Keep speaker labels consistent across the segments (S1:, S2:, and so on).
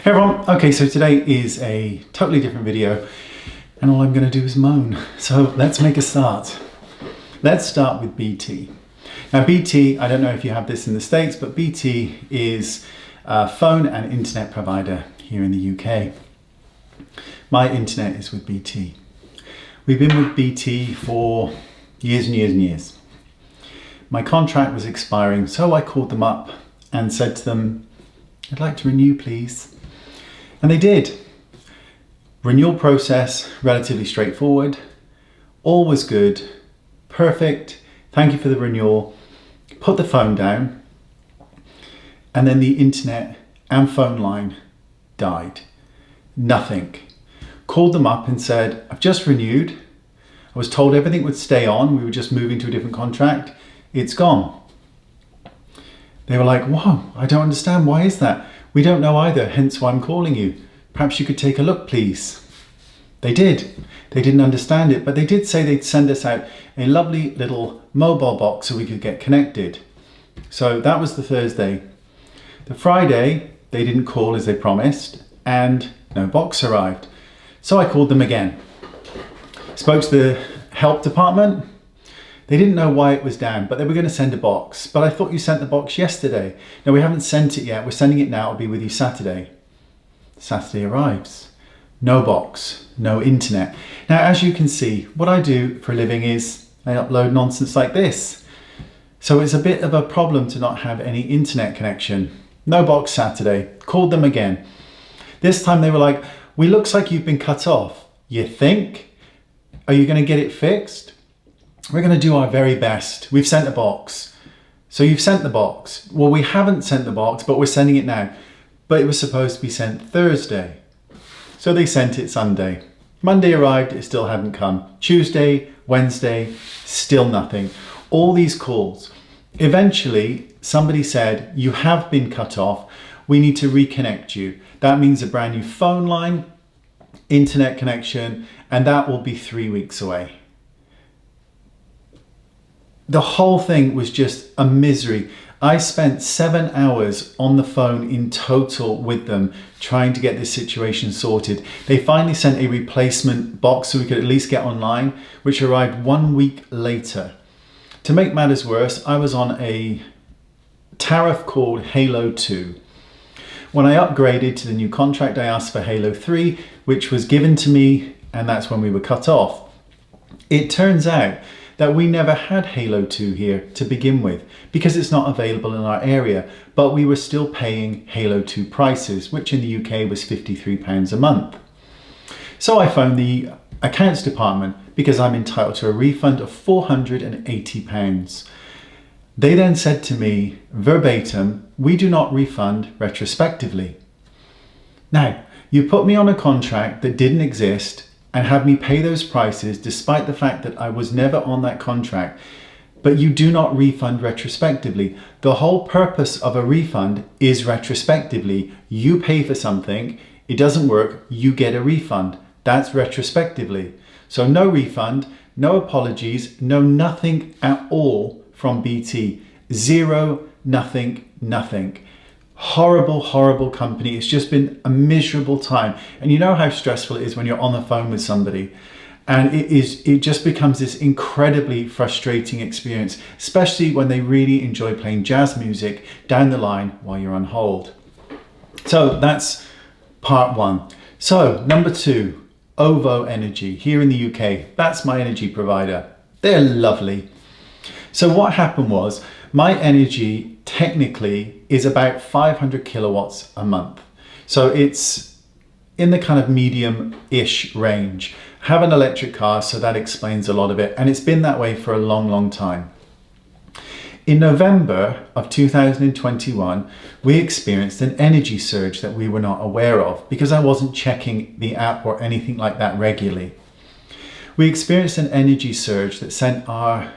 S1: Hey everyone, okay, so today is a totally different video and all I'm going to do is moan. So let's make a start. Let's start with BT. Now BT, I don't know if you have this in the States, but BT is a phone and internet provider here in the UK. My internet is with BT. We've been with BT for years and years and years. My contract was expiring, so I called them up and said to them, I'd like to renew, please. And they did. Renewal process, relatively straightforward. All was good, perfect. Thank you for the renewal. Put the phone down. And then the internet and phone line died. Nothing. Called them up and said, I've just renewed. I was told everything would stay on. We were just moving to a different contract. It's gone. They were like, whoa, I don't understand. Why is that? We don't know either, hence why I'm calling you. Perhaps you could take a look, please. They did. They didn't understand it, but they did say they'd send us out a lovely little mobile box so we could get connected. So that was the Thursday. The Friday, they didn't call as they promised, and no box arrived. So I called them again. Spoke to the help department. They didn't know why it was down, but they were going to send a box. But I thought you sent the box yesterday. No, we haven't sent it yet. We're sending it now. It'll be with you Saturday. Saturday arrives. No box, no internet. Now, as you can see, what I do for a living is I upload nonsense like this. So it's a bit of a problem to not have any internet connection. No box Saturday. Called them again. This time they were like, well, looks like you've been cut off. You think? Are you going to get it fixed? We're going to do our very best. We've sent a box. So you've sent the box. Well, we haven't sent the box, but we're sending it now. But it was supposed to be sent Thursday. So they sent it Sunday. Monday arrived, it still hadn't come. Tuesday, Wednesday, still nothing. All these calls. Eventually, somebody said, you have been cut off. We need to reconnect you. That means a brand new phone line, internet connection, and that will be 3 weeks away. The whole thing was just a misery. I spent 7 hours on the phone in total with them trying to get this situation sorted. They finally sent a replacement box so we could at least get online, which arrived 1 week later. To make matters worse, I was on a tariff called Halo 2. When I upgraded to the new contract, I asked for Halo 3, which was given to me, and that's when we were cut off. It turns out that we never had Halo 2 here to begin with because it's not available in our area, but we were still paying Halo 2 prices, which in the UK was £53 a month. So I phoned the accounts department because I'm entitled to a refund of £480. They then said to me verbatim, we do not refund retrospectively. Now, you put me on a contract that didn't exist and have me pay those prices despite the fact that I was never on that contract, but you do not refund retrospectively. The whole purpose of a refund is retrospectively. You pay for something, it doesn't work, you get a refund. That's retrospectively. So no refund, no apologies, no nothing at all from BT. Zero, nothing, nothing. Horrible, horrible company. It's just been a miserable time. And you know how stressful it is when you're on the phone with somebody. And it just becomes this incredibly frustrating experience, especially when they really enjoy playing jazz music down the line while you're on hold. So that's part one. So number two, OVO Energy here in the UK. That's my energy provider. They're lovely. So what happened was my energy technically is about 500 kilowatts a month. So it's in the kind of medium-ish range. I have an electric car, so that explains a lot of it. And it's been that way for a long, long time. In November of 2021, we experienced an energy surge that we were not aware of because I wasn't checking the app or anything like that regularly. We experienced an energy surge that sent our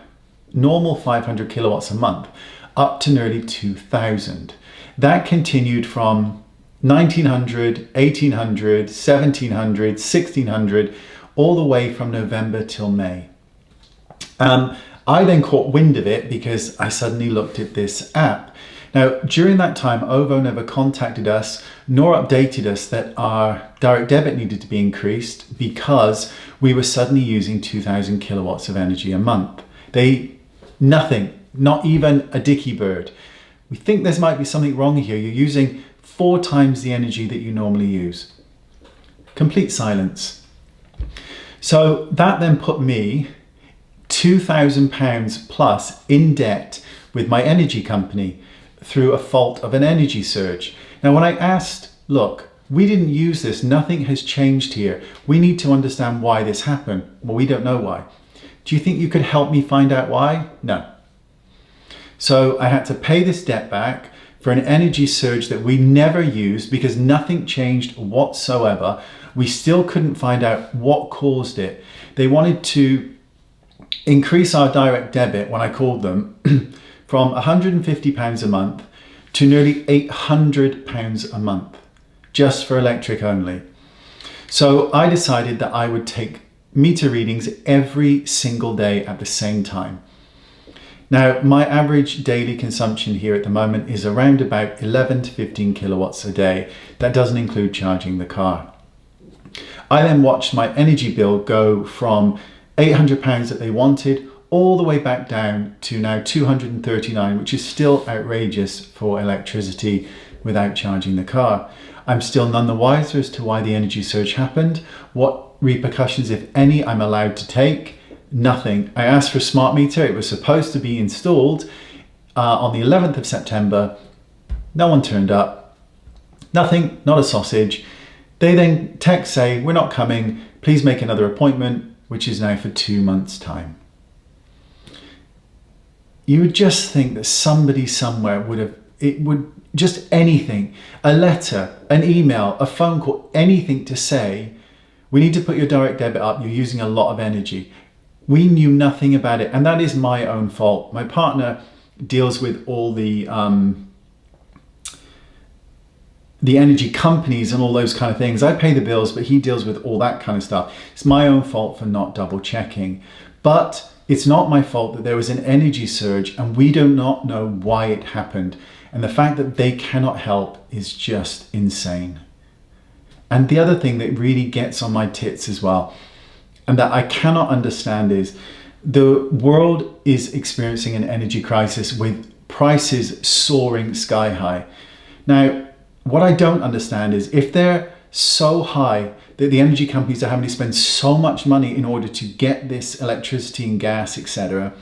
S1: normal 500 kilowatts a month up to nearly 2,000. That continued from 1900, 1800, 1700, 1600, all the way from November till May. I then caught wind of it because I suddenly looked at this app. Now, during that time, OVO never contacted us, nor updated us that our direct debit needed to be increased because we were suddenly using 2,000 kilowatts of energy a month. Nothing, not even a dicky bird. We think there might be something wrong here. You're using 4 times the energy that you normally use. Complete silence. So that then put me £2,000 plus in debt with my energy company through a fault of an energy surge. Now, when I asked, look, we didn't use this, nothing has changed here. We need to understand why this happened. Well, we don't know why. Do you think you could help me find out why? No. So I had to pay this debt back for an energy surge that we never used because nothing changed whatsoever. We still couldn't find out what caused it. They wanted to increase our direct debit when I called them from £150 a month to nearly £800 a month just for electric only. So I decided that I would take meter readings every single day at the same time. Now, my average daily consumption here at the moment is around about 11 to 15 kilowatts a day. That doesn't include charging the car. I then watched my energy bill go from £800 that they wanted all the way back down to now £239, which is still outrageous for electricity without charging the car. I'm still none the wiser as to why the energy surge happened, what repercussions, if any, I'm allowed to take. Nothing. I asked for a smart meter. It was supposed to be installed on the 11th of September. No one turned up. Nothing, not a sausage. They then text say, we're not coming. Please make another appointment, which is now for 2 months' time. You would just think that somebody somewhere would just anything, a letter, an email, a phone call, anything to say, we need to put your direct debit up. You're using a lot of energy. We knew nothing about it, and that is my own fault. My partner deals with all the energy companies and all those kind of things. I pay the bills, but he deals with all that kind of stuff. It's my own fault for not double checking. But it's not my fault that there was an energy surge and we do not know why it happened. And the fact that they cannot help is just insane. And the other thing that really gets on my tits as well, and that I cannot understand, is the world is experiencing an energy crisis with prices soaring sky high. Now, what I don't understand is if they're so high that the energy companies are having to spend so much money in order to get this electricity and gas, etc.,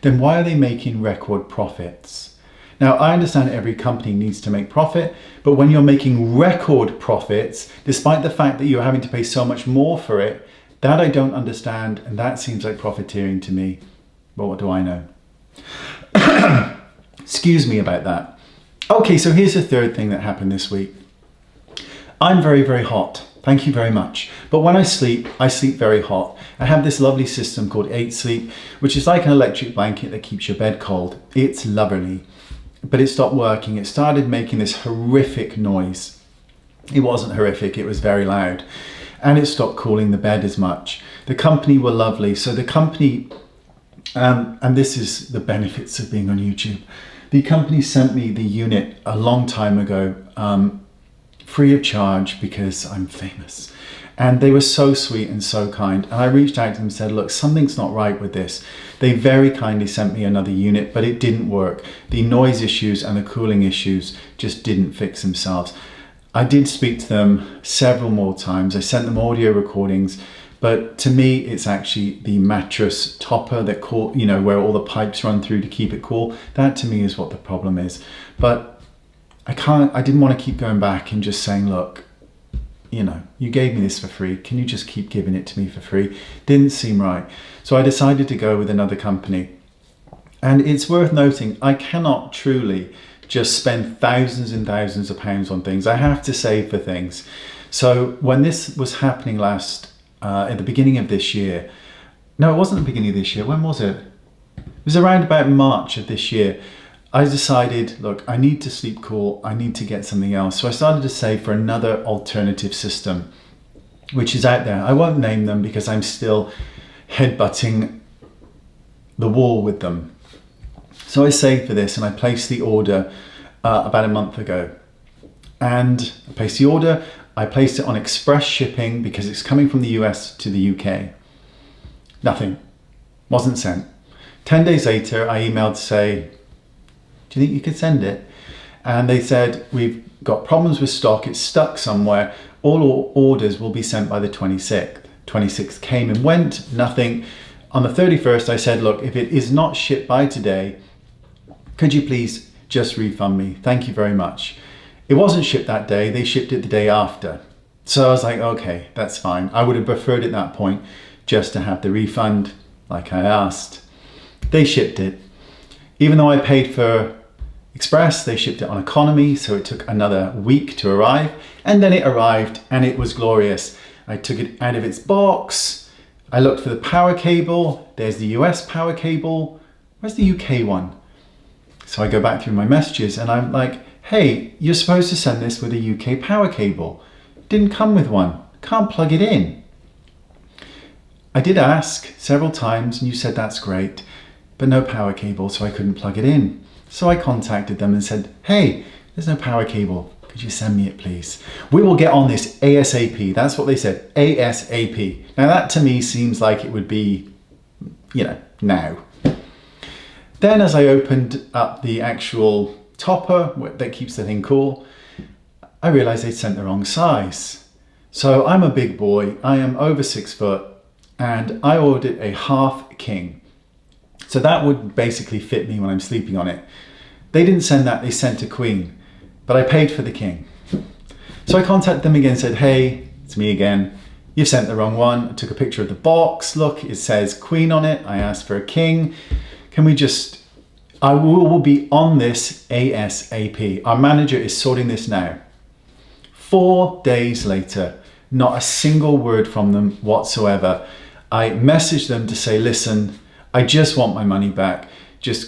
S1: then why are they making record profits? Now, I understand every company needs to make profit, but when you're making record profits, despite the fact that you're having to pay so much more for it, that I don't understand, and that seems like profiteering to me. But what do I know? Excuse me about that. Okay, so here's the third thing that happened this week. I'm very, very hot. Thank you very much. But when I sleep very hot. I have this lovely system called 8 Sleep, which is like an electric blanket that keeps your bed cold. It's lovely. But it stopped working. It started making this horrific noise. It wasn't horrific, it was very loud. And it stopped cooling the bed as much. The company were lovely. So the company, and this is the benefits of being on YouTube. The company sent me the unit a long time ago, free of charge because I'm famous. And they were so sweet and so kind. And I reached out to them and said, look, something's not right with this. They very kindly sent me another unit, but it didn't work. The noise issues and the cooling issues just didn't fix themselves. I did speak to them several more times. I sent them audio recordings, but to me, it's actually the mattress topper that where all the pipes run through to keep it cool. That to me is what the problem is. But I didn't want to keep going back and just saying, look, you gave me this for free. Can you just keep giving it to me for free? Didn't seem right. So I decided to go with another company. And it's worth noting, I cannot truly just spend thousands and thousands of pounds on things. I have to save for things. So when this was happening at the beginning of this year, no, it wasn't the beginning of this year. When was it? It was around about March of this year. I decided, look, I need to sleep cool. I need to get something else. So I started to save for another alternative system, which is out there. I won't name them because I'm still headbutting the wall with them. So I saved for this and I placed the order about a month ago. and I placed the order. I placed it on express shipping because it's coming from the US to the UK. Nothing. Wasn't sent. 10 days later, I emailed to say, do you think you could send it? And they said, we've got problems with stock. It's stuck somewhere. All orders will be sent by the 26th. 26th came and went, nothing. On the 31st, I said, look, if it is not shipped by today, could you please just refund me? Thank you very much. It wasn't shipped that day. They shipped it the day after. So I was like, okay, that's fine. I would have preferred at that point just to have the refund like I asked. They shipped it. Even though I paid for express, they shipped it on economy, so it took another week to arrive, and then it arrived and it was glorious. I took it out of its box. I looked for the power cable. There's the US power cable. Where's the UK one? So I go back through my messages and I'm like, hey, you're supposed to send this with a UK power cable. Didn't come with one. Can't plug it in. I did ask several times and you said that's great, but no power cable, so I couldn't plug it in. So I contacted them and said, hey, there's no power cable. Could you send me it, please? We will get on this ASAP. That's what they said, ASAP. Now that to me seems like it would be, now. Then as I opened up the actual topper that keeps the thing cool, I realized they'd sent the wrong size. So I'm a big boy. I am over 6 foot and I ordered a half king. So that would basically fit me when I'm sleeping on it. They didn't send that, they sent a queen, but I paid for the king. So I contacted them again and said, hey, it's me again. You've sent the wrong one. I took a picture of the box. Look, it says queen on it. I asked for a king. Can we just, I will be on this ASAP. Our manager is sorting this now. 4 days later, not a single word from them whatsoever. I messaged them to say, listen, I just want my money back.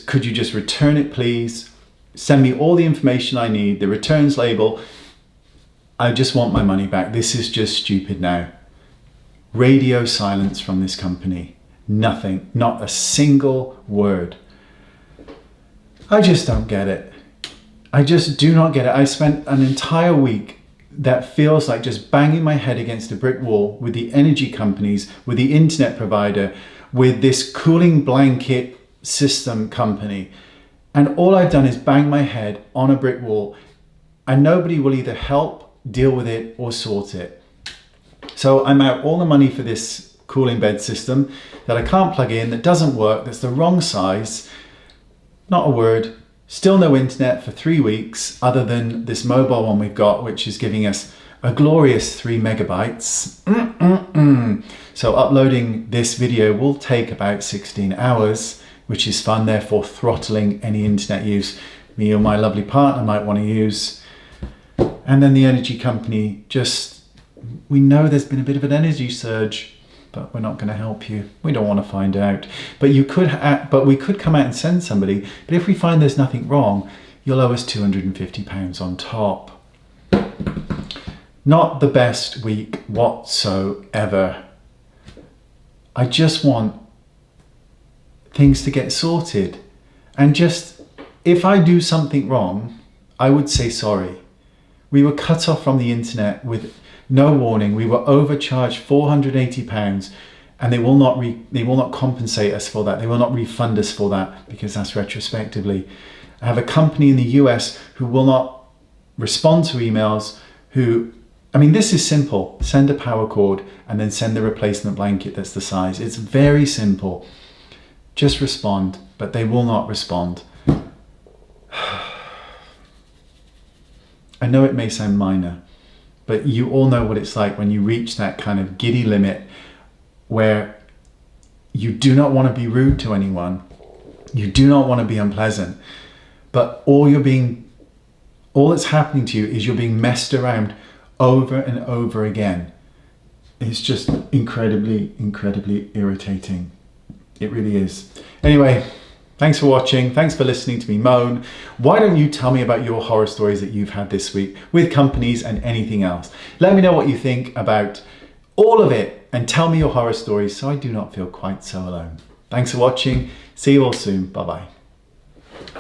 S1: Could you just return it, please? Send me all the information I need, the returns label. I just want my money back. This is just stupid now. Radio silence from this company. Nothing, not a single word. I just don't get it. I just do not get it. I spent an entire week that feels like just banging my head against a brick wall with the energy companies, with the internet provider, with this cooling blanket system company. And all I've done is bang my head on a brick wall and nobody will either help, deal with it or sort it. So I'm out all the money for this cooling bed system that I can't plug in, that doesn't work, that's the wrong size. Not a word. Still no internet for 3 weeks other than this mobile one we've got, which is giving us a glorious 3 megabytes. So uploading this video will take about 16 hours, which is fun, therefore throttling any internet use me or my lovely partner might want to use. And then the energy company we know there's been a bit of an energy surge, but we're not going to help you. We don't want to find out. But we could come out and send somebody. But if we find there's nothing wrong, you'll owe us £250 on top. Not the best week whatsoever. I just want things to get sorted. And if I do something wrong, I would say sorry. We were cut off from the internet with no warning. We were overcharged £480 and they will not compensate us for that. They will not refund us for that because that's retrospectively. I have a company in the US who will not respond to emails this is simple. Send a power cord and then send the replacement blanket that's the size. It's very simple. Just respond, but they will not respond. I know it may sound minor, but you all know what it's like when you reach that kind of giddy limit where you do not want to be rude to anyone. You do not want to be unpleasant, but all that's happening to you is you're being messed around over and over again. It's just incredibly, incredibly irritating. It really is. Anyway, thanks for watching. Thanks for listening to me moan. Why don't you tell me about your horror stories that you've had this week with companies and anything else? Let me know what you think about all of it and tell me your horror stories so I do not feel quite so alone. Thanks for watching. See you all soon. Bye-bye.